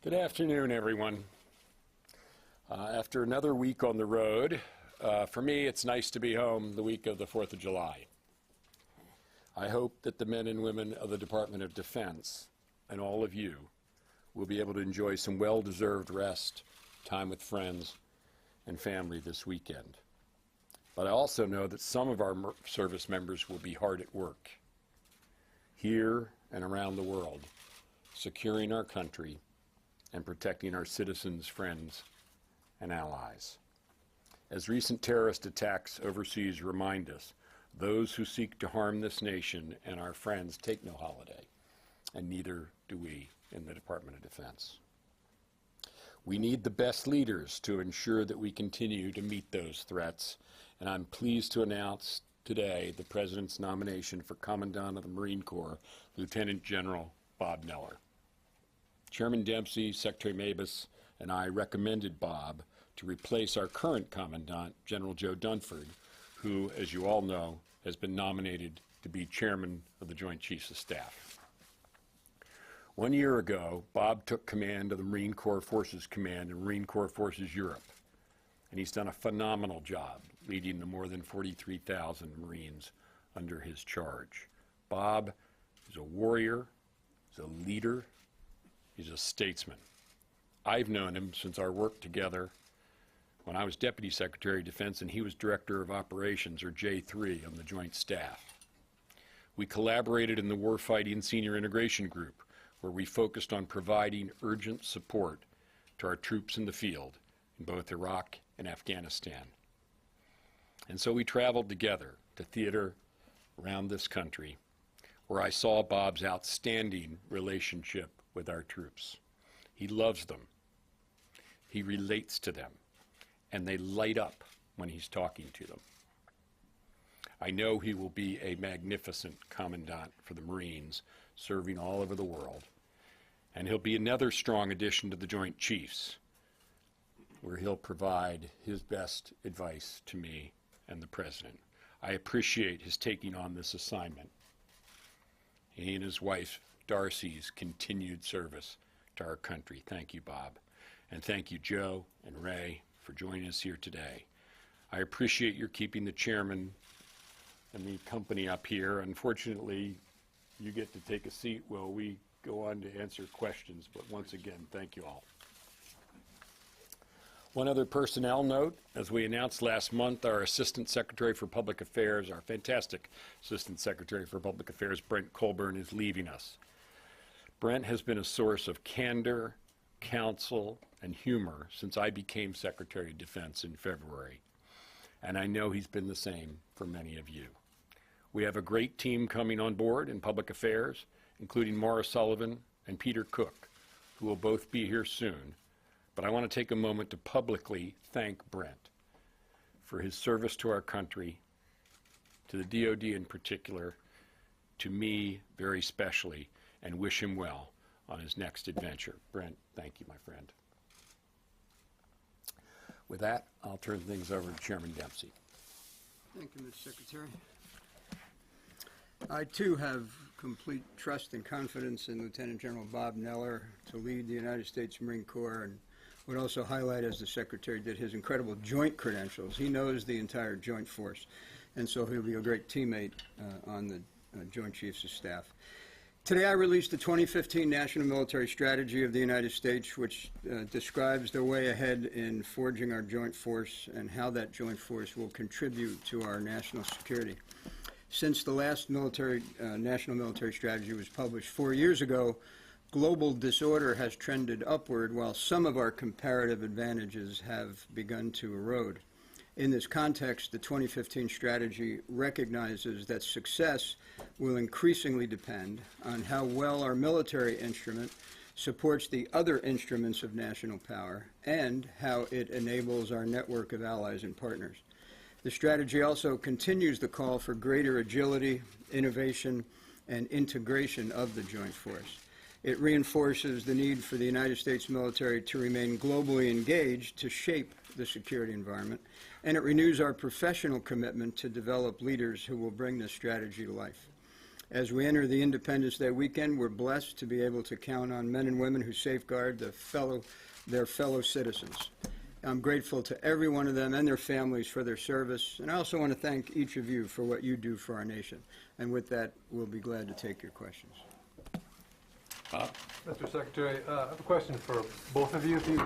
Good afternoon, everyone. After another week on the road, for me, it's nice to be home the week of the 4th of July. I hope that the men and women of the Department of Defense and all of you will be able to enjoy some well-deserved rest, time with friends and family this weekend. But I also know that some of our service members will be hard at work, here and around the world, securing our country and protecting our citizens, friends, and allies. As recent terrorist attacks overseas remind us, those who seek to harm this nation and our friends take no holiday, and neither do we in the Department of Defense. We need the best leaders to ensure that we continue to meet those threats, and I'm pleased to announce today the President's nomination for Commandant of the Marine Corps, Lieutenant General Bob Neller. Chairman Dempsey, Secretary Mabus, and I recommended Bob to replace our current Commandant, General Joe Dunford, who, as you all know, has been nominated to be Chairman of the Joint Chiefs of Staff. 1 year ago, Bob took command of the Marine Corps Forces Command and Marine Corps Forces Europe, and he's done a phenomenal job leading the more than 43,000 Marines under his charge. Bob is a warrior, he's a leader, he's a statesman. I've known him since our work together when I was Deputy Secretary of Defense and he was Director of Operations, or J3, on the Joint Staff. We collaborated in the Warfighting Senior Integration Group, where we focused on providing urgent support to our troops in the field in both Iraq and Afghanistan. And so we traveled together to theater around this country, where I saw Bob's outstanding relationship with our troops. He loves them, he relates to them, and they light up when he's talking to them. I know he will be a magnificent commandant for the Marines, serving all over the world, and he'll be another strong addition to the Joint Chiefs, where he'll provide his best advice to me and the President. I appreciate his taking on this assignment. He and his wife, Darcy's continued service to our country. Thank you, Bob. And thank you, Joe and Ray, for joining us here today. I appreciate your keeping the chairman and the company up here. Unfortunately, you get to take a seat while we go on to answer questions, but once again, thank you all. One other personnel note, as we announced last month, our Assistant Secretary for Public Affairs, our fantastic Assistant Secretary for Public Affairs, Brent Colburn, is leaving us. Brent has been a source of candor, counsel, and humor since I became Secretary of Defense in February, and I know he's been the same for many of you. We have a great team coming on board in public affairs, including Maura Sullivan and Peter Cook, who will both be here soon. But I want to take a moment to publicly thank Brent for his service to our country, to the DoD in particular, to me very specially, and wish him well on his next adventure. Brent, thank you, my friend. With that, I'll turn things over to Chairman Dempsey. Thank you, Mr. Secretary. I, too, have complete trust and confidence in Lieutenant General Bob Neller to lead the United States Marine Corps, and would also highlight, as the Secretary did, his incredible joint credentials. He knows the entire joint force, and so he'll be a great teammate on the Joint Chiefs of Staff. Today I released the 2015 National Military Strategy of the United States, which describes the way ahead in forging our joint force and how that joint force will contribute to our national security. Since the last National Military Strategy was published 4 years ago, global disorder has trended upward, while some of our comparative advantages have begun to erode. In this context, the 2015 strategy recognizes that success will increasingly depend on how well our military instrument supports the other instruments of national power and how it enables our network of allies and partners. The strategy also continues the call for greater agility, innovation, and integration of the joint force. It reinforces the need for the United States military to remain globally engaged to shape the security environment, and it renews our professional commitment to develop leaders who will bring this strategy to life. As we enter the Independence Day weekend, we're blessed to be able to count on men and women who safeguard their fellow citizens. I'm grateful to every one of them and their families for their service, and I also want to thank each of you for what you do for our nation. And with that, we'll be glad to take your questions. Mr. Secretary, I have a question for both of you, if you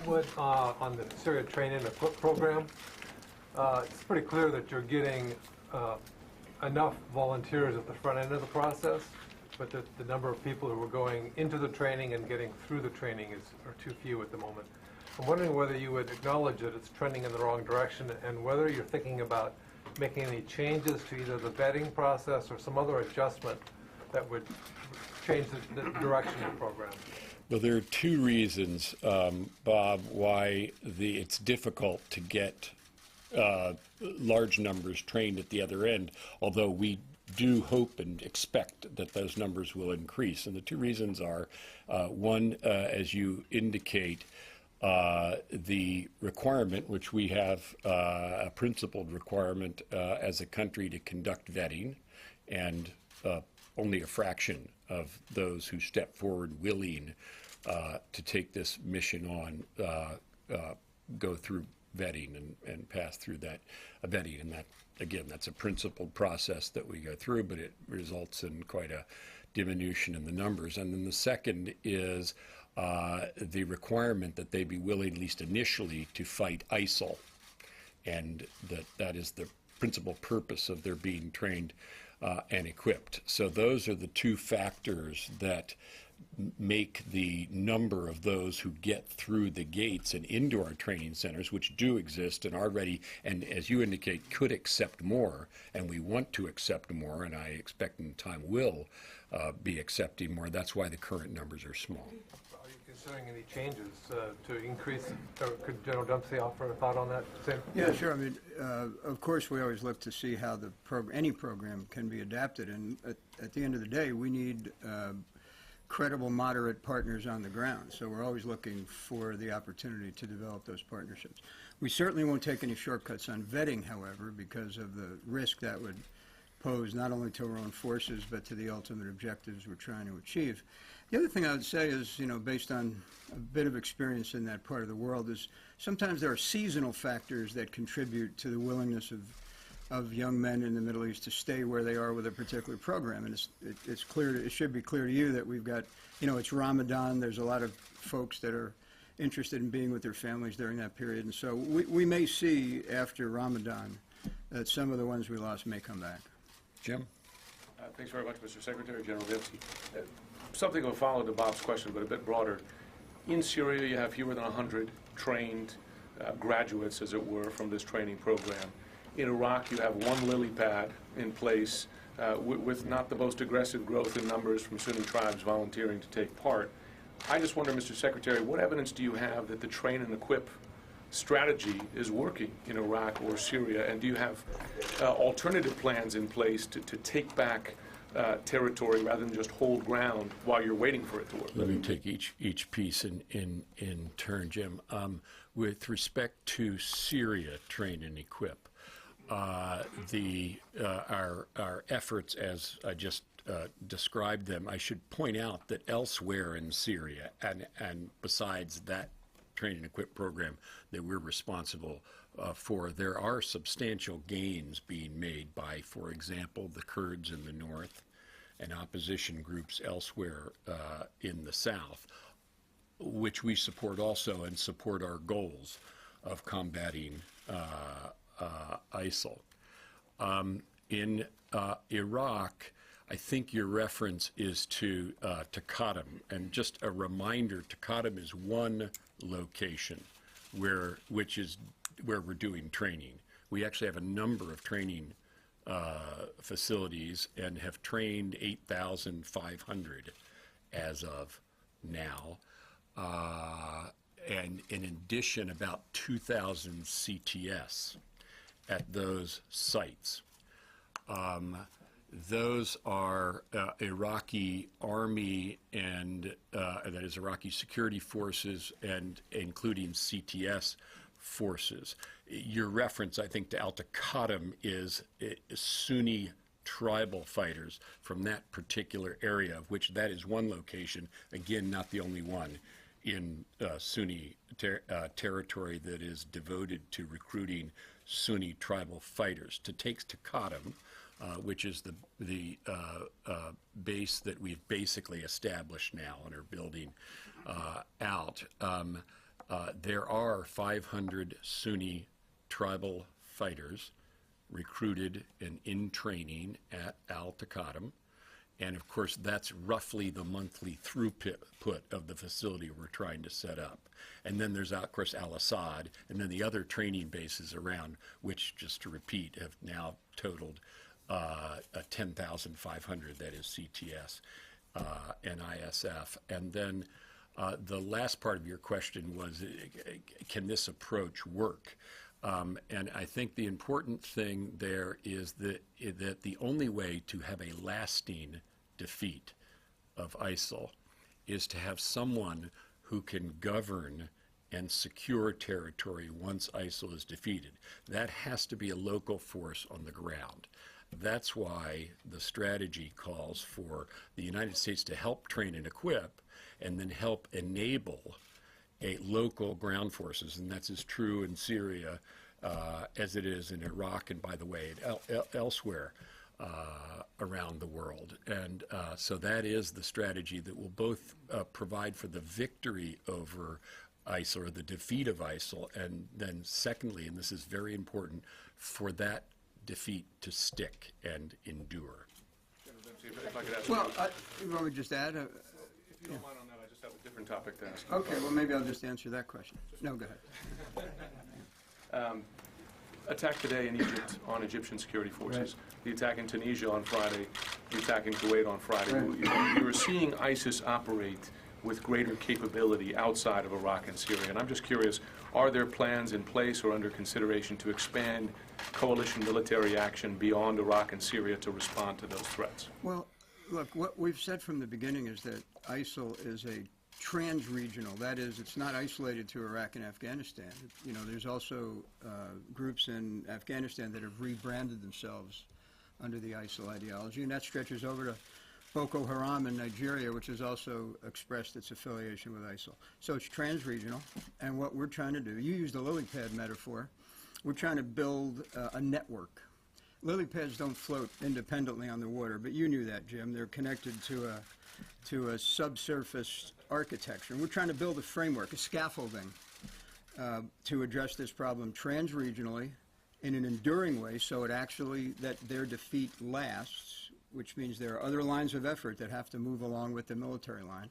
would, on the Syria Train and Equip program. It's pretty clear that you're getting enough volunteers at the front end of the process, but the number of people who are going into the training and getting through the training are too few at the moment. I'm wondering whether you would acknowledge that it's trending in the wrong direction, and whether you're thinking about making any changes to either the vetting process or some other adjustment that would change the direction of the program. Well, there are two reasons, Bob, why it's difficult to get large numbers trained at the other end, although we do hope and expect that those numbers will increase. And the two reasons are, one, as you indicate, the requirement, which we have a principled requirement as a country to conduct vetting, and only a fraction of those who step forward willing to take this mission on go through vetting and pass through that vetting. And that, again, that's a principled process that we go through, but it results in quite a diminution in the numbers. And then the second is the requirement that they be willing, at least initially, to fight ISIL, and that is the principal purpose of their being trained and equipped. So those are the two factors that make the number of those who get through the gates and into our training centers, which do exist and are ready, and as you indicate, could accept more, and we want to accept more, and I expect in time will be accepting more. That's why the current numbers are small. Are you considering any changes to increase, or could General Dempsey offer a thought on that? Yeah, sure. I mean, of course, we always look to see how any program can be adapted, and at the end of the day, we need credible, moderate partners on the ground. So we're always looking for the opportunity to develop those partnerships. We certainly won't take any shortcuts on vetting, however, because of the risk that would pose not only to our own forces, but to the ultimate objectives we're trying to achieve. The other thing I would say is, based on a bit of experience in that part of the world, is sometimes there are seasonal factors that contribute to the willingness of young men in the Middle East to stay where they are with a particular program. And it's clear, it should be clear to you that we've got, it's Ramadan. There's a lot of folks that are interested in being with their families during that period. And so we may see after Ramadan that some of the ones we lost may come back. Jim? Thanks very much, Mr. Secretary. General Dempsey. Something will follow to Bob's question, but a bit broader. In Syria, you have fewer than 100 trained graduates, as it were, from this training program. In Iraq, you have one lily pad in place with not the most aggressive growth in numbers from Sunni tribes volunteering to take part. I just wonder, Mr. Secretary, what evidence do you have that the train and equip strategy is working in Iraq or Syria, and do you have alternative plans in place to take back territory rather than just hold ground while you're waiting for it to work? Let me take each piece in turn, Jim. With respect to Syria, train and equip, our efforts, as I just described them, I should point out that elsewhere in Syria, and besides that train and equip program that we're responsible for, there are substantial gains being made by, for example, the Kurds in the north and opposition groups elsewhere in the south, which we support also and support our goals of combating ISIL. In Iraq, I think your reference is to Taqadum, and just a reminder, Taqadum is one location where we're doing training. We actually have a number of training facilities and have trained 8,500 as of now, and in addition, about 2,000 CTS at those sites. those are Iraqi army and that is Iraqi security forces and including CTS forces. Your reference, I think, to Al-Taqaddum is Sunni tribal fighters from that particular area, of which that is one location, again, not the only one, in Sunni territory that is devoted to recruiting Sunni tribal fighters. To take Taqaddum, which is the base that we've basically established now and are building out, there are 500 Sunni tribal fighters recruited and in training at Al-Taqaddum. And of course, that's roughly the monthly throughput of the facility we're trying to set up. And then there's, of course, Al-Assad, and then the other training bases around, which, just to repeat, have now totaled 10,500, that is CTS and ISF. And then the last part of your question was, can this approach work? And I think the important thing there is that the only way to have a lasting defeat of ISIL is to have someone who can govern and secure territory once ISIL is defeated. That has to be a local force on the ground. That's why the strategy calls for the United States to help train and equip and then help enable a local ground forces, and that's as true in Syria as it is in Iraq and, by the way, elsewhere around the world. And so that is the strategy that will both provide for the victory over ISIL, or the defeat of ISIL, and then secondly, and this is very important, for that defeat to stick and endure. General Dempsey, if I could ask Well, you want me to just add? if you don't mind on that, I just have a different topic to ask. Okay, well, maybe I'll just answer that question. No, go ahead. Attack today in Egypt on Egyptian security forces, the attack in Tunisia on Friday, the attack in Kuwait on Friday. You're seeing ISIS operate with greater capability outside of Iraq and Syria. And I'm just curious, are there plans in place or under consideration to expand coalition military action beyond Iraq and Syria to respond to those threats? Well, look, what we've said from the beginning is that ISIL is a trans-regional. That is, it's not isolated to Iraq and Afghanistan. You know, there's also groups in Afghanistan that have rebranded themselves under the ISIL ideology, and that stretches over to Boko Haram in Nigeria, which has also expressed its affiliation with ISIL. So it's trans-regional, and what we're trying to do, you used the lily pad metaphor, we're trying to build a network. Lily pads don't float independently on the water, but you knew that, Jim. They're connected to a subsurface architecture. And we're trying to build a framework, a scaffolding, to address this problem trans-regionally in an enduring way, so it actually, that their defeat lasts, which means there are other lines of effort that have to move along with the military line.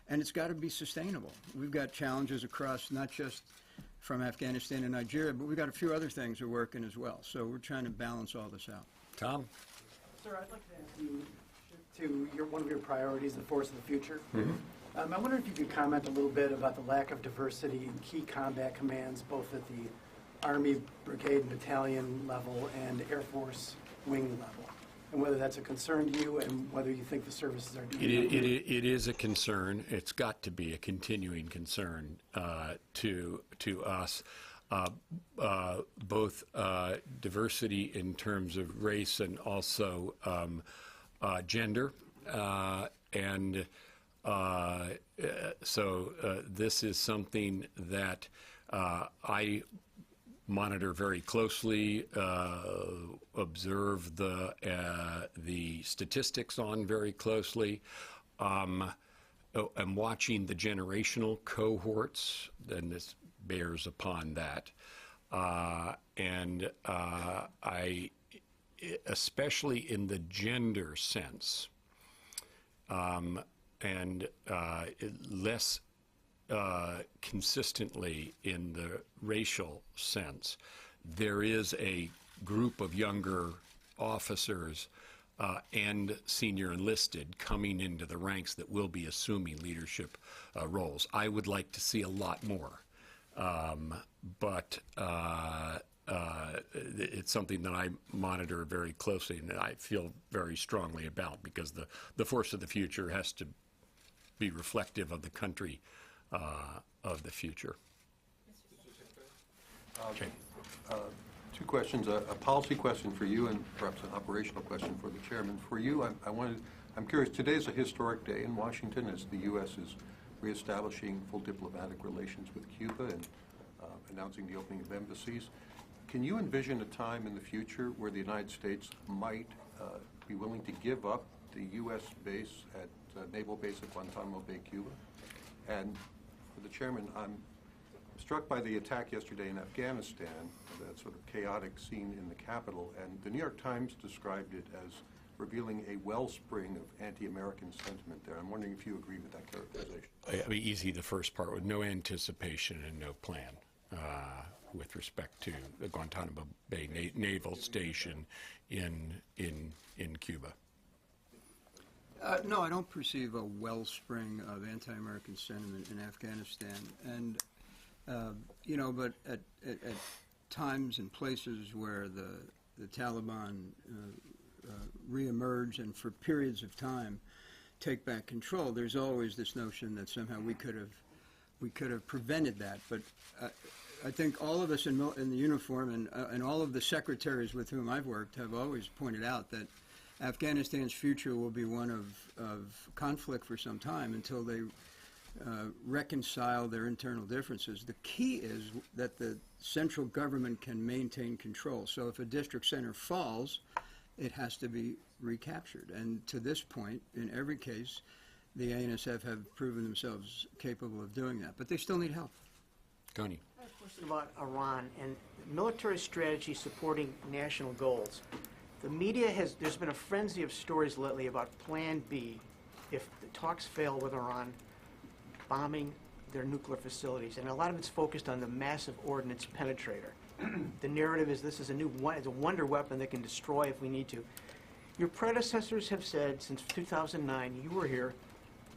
And it's got to be sustainable. We've got challenges across, not just from Afghanistan and Nigeria, but we've got a few other things we're working as well. So we're trying to balance all this out. Tom? Sir, I'd like to ask you to one of your priorities, the force of the future. I wonder if you could comment a little bit about the lack of diversity in key combat commands, both at the Army brigade and battalion level and Air Force wing level, and whether that's a concern to you and whether you think the services are doing that. It is a concern. It's got to be a continuing concern to us. Both diversity in terms of race and also gender. And so this is something that I monitor very closely, observe the statistics on very closly. I'm watching the generational cohorts, and this bears upon that. And I, especially in the gender sense, and less consistently in the racial sense, there is a group of younger officers and senior enlisted coming into the ranks that will be assuming leadership roles. I would like to see a lot more, but it's something that I monitor very closely and I feel very strongly about, because the force of the future has to be reflective of the country of the future. Okay. Two questions, a policy question for you and perhaps an operational question for the chairman. For you, I'm curious, today is a historic day in Washington as the U.S. is reestablishing full diplomatic relations with Cuba and announcing the opening of embassies. Can you envision a time in the future where the United States might be willing to give up the U.S. base at naval base at Guantanamo Bay, Cuba? And for the chairman, I'm struck by the attack yesterday in Afghanistan, that sort of chaotic scene in the Capitol, and the New York Times described it as revealing a wellspring of anti-American sentiment there. I'm wondering if you agree with that characterization. It'd be easy, the first part, with no anticipation and no plan with respect to the Guantanamo Bay naval station in Cuba. No, I don't perceive a wellspring of anti-American sentiment in Afghanistan. And, you know, but at times and places where the Taliban reemerge and for periods of time take back control, there's always this notion that somehow we could have prevented that. But I think all of us in the uniform and all of the secretaries with whom I've worked have always pointed out that Afghanistan's future will be one of conflict for some time until they reconcile their internal differences. The key is that the central government can maintain control. So if a district center falls, it has to be recaptured. And to this point, in every case, the ANSF have proven themselves capable of doing that. But they still need help. Connie. I have a question about Iran and military strategy supporting national goals. The media there's been a frenzy of stories lately about Plan B if the talks fail with Iran, bombing their nuclear facilities. And a lot of it's focused on the massive ordnance penetrator. The narrative is this is it's a wonder weapon that can destroy if we need to. Your predecessors have said since 2009, you were here,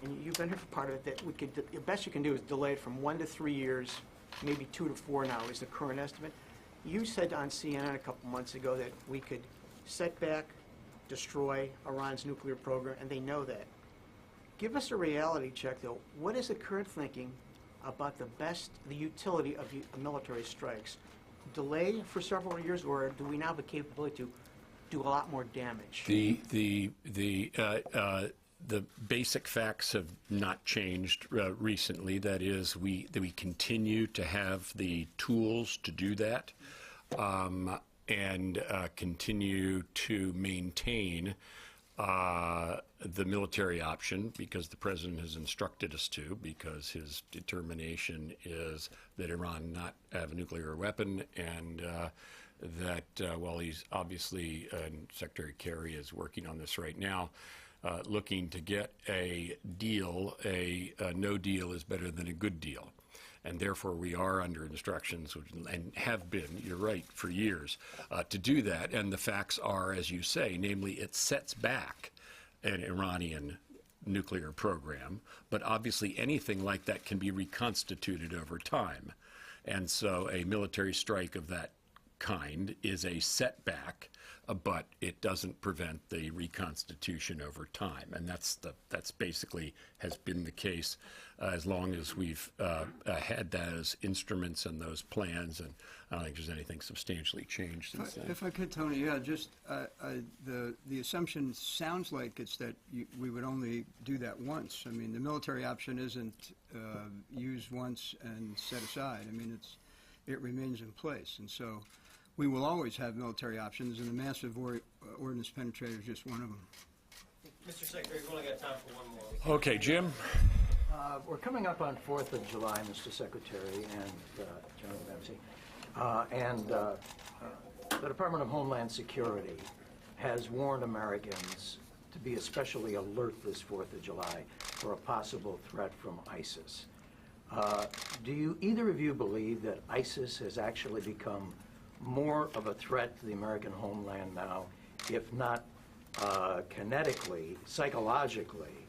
and you've been here for part of it, that the best you can do is delay it from 1 to 3 years, maybe 2 to 4 now is the current estimate. You said on CNN a couple months ago that we could set back, destroy Iran's nuclear program, and they know that. Give us a reality check, though. What is the current thinking about the utility of military strikes? Delay for several years, or do we now have the capability to do a lot more damage? The basic facts have not changed recently. That is, we continue to have the tools to do that, and continue to maintain the military option, because the president has instructed us to, because his determination is that Iran not have a nuclear weapon, and that while he's obviously, Secretary Kerry is working on this right now, looking to get a deal, a no deal is better than a good deal. And therefore, we are under instructions, and have been, you're right, for years, to do that. And the facts are, as you say, namely, it sets back an Iranian nuclear program. But obviously, anything like that can be reconstituted over time. And so a military strike of that kind is a setback, but it doesn't prevent the reconstitution over time. And that's basically has been the case as long as we've had those instruments and those plans, and I don't think there's anything substantially changed since then. If I could, Tony, yeah, just the assumption sounds like it's that we would only do that once. I mean, the military option isn't used once and set aside. I mean, it remains in place, and so we will always have military options, and the massive ordnance penetrator is just one of them. Mr. Secretary, we've only got time for one more. Okay, Jim. We're coming up on 4th of July, Mr. Secretary and General Dempsey. The Department of Homeland Security has warned Americans to be especially alert this 4th of July for a possible threat from ISIS. Do either of you believe that ISIS has actually become more of a threat to the American homeland now, if not kinetically, psychologically,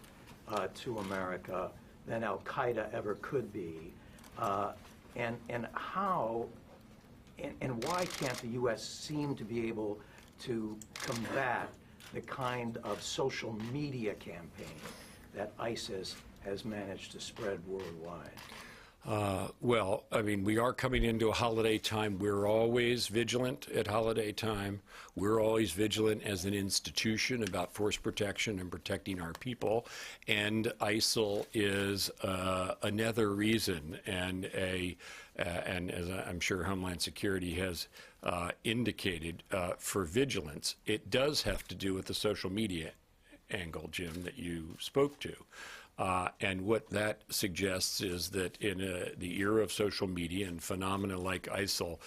to America than Al-Qaeda ever could be? And how And why can't the U.S. seem to be able to combat the kind of social media campaign that ISIS has managed to spread worldwide? Well, I mean, we are coming into a holiday time. We're always vigilant at holiday time. We're always vigilant as an institution about force protection and protecting our people. And ISIL is another reason, and as I'm sure Homeland Security has indicated, for vigilance. It does have to do with the social media angle, Jim, that you spoke to. And what that suggests is that in the era of social media and phenomena like ISIL,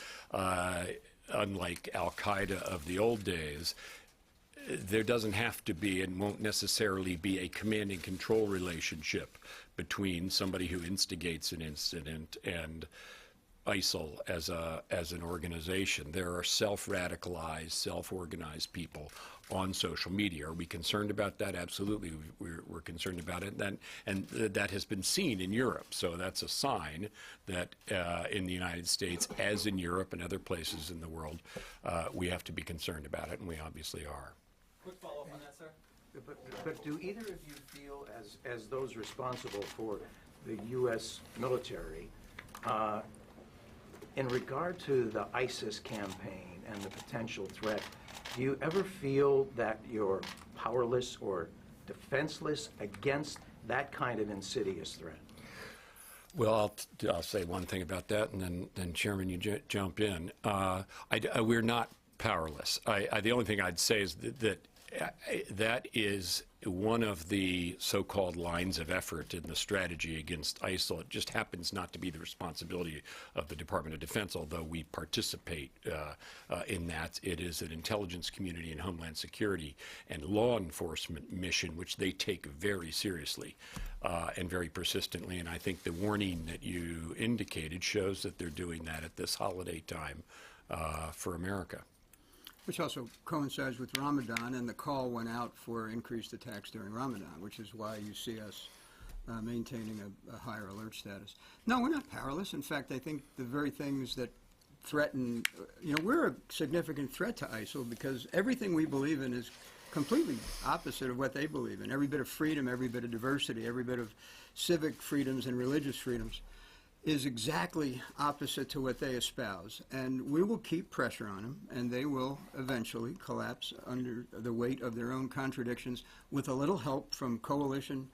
unlike Al-Qaeda of the old days, there doesn't have to be and won't necessarily be a command and control relationship between somebody who instigates an incident and ISIL as an organization. There are self-radicalized, self-organized people on social media. Are we concerned about that? Absolutely, we're concerned about it. And that has been seen in Europe. So that's a sign that in the United States, as in Europe and other places in the world, we have to be concerned about it, and we obviously are. Quick follow-up on that, sir. But do either of you feel, as those responsible for the U.S. military, in regard to the ISIS campaign and the potential threat, do you ever feel that you're powerless or defenseless against that kind of insidious threat? Well, I'll say one thing about that, and then Chairman, you jump in. We're not powerless. The only thing I'd say is that is one of the so-called lines of effort in the strategy against ISIL. It just happens not to be the responsibility of the Department of Defense, although we participate in that. It is an intelligence community and Homeland Security and law enforcement mission, which they take very seriously and very persistently. And I think the warning that you indicated shows that they're doing that at this holiday time for America. Which also coincides with Ramadan, and the call went out for increased attacks during Ramadan, which is why you see us maintaining a higher alert status. No, we're not powerless. In fact, I think the very things that threaten, we're a significant threat to ISIL because everything we believe in is completely opposite of what they believe in. Every bit of freedom, every bit of diversity, every bit of civic freedoms and religious freedoms is exactly opposite to what they espouse. And we will keep pressure on them, and they will eventually collapse under the weight of their own contradictions with a little help from coalition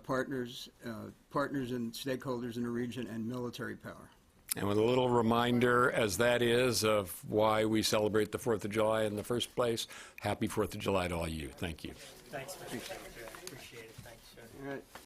partners and stakeholders in the region and military power. And with a little reminder, as that is, of why we celebrate the 4th of July in the first place, happy 4th of July to all you. Thank you. Thanks, Mr. Secretary. Appreciate it. Thanks, sir. All right.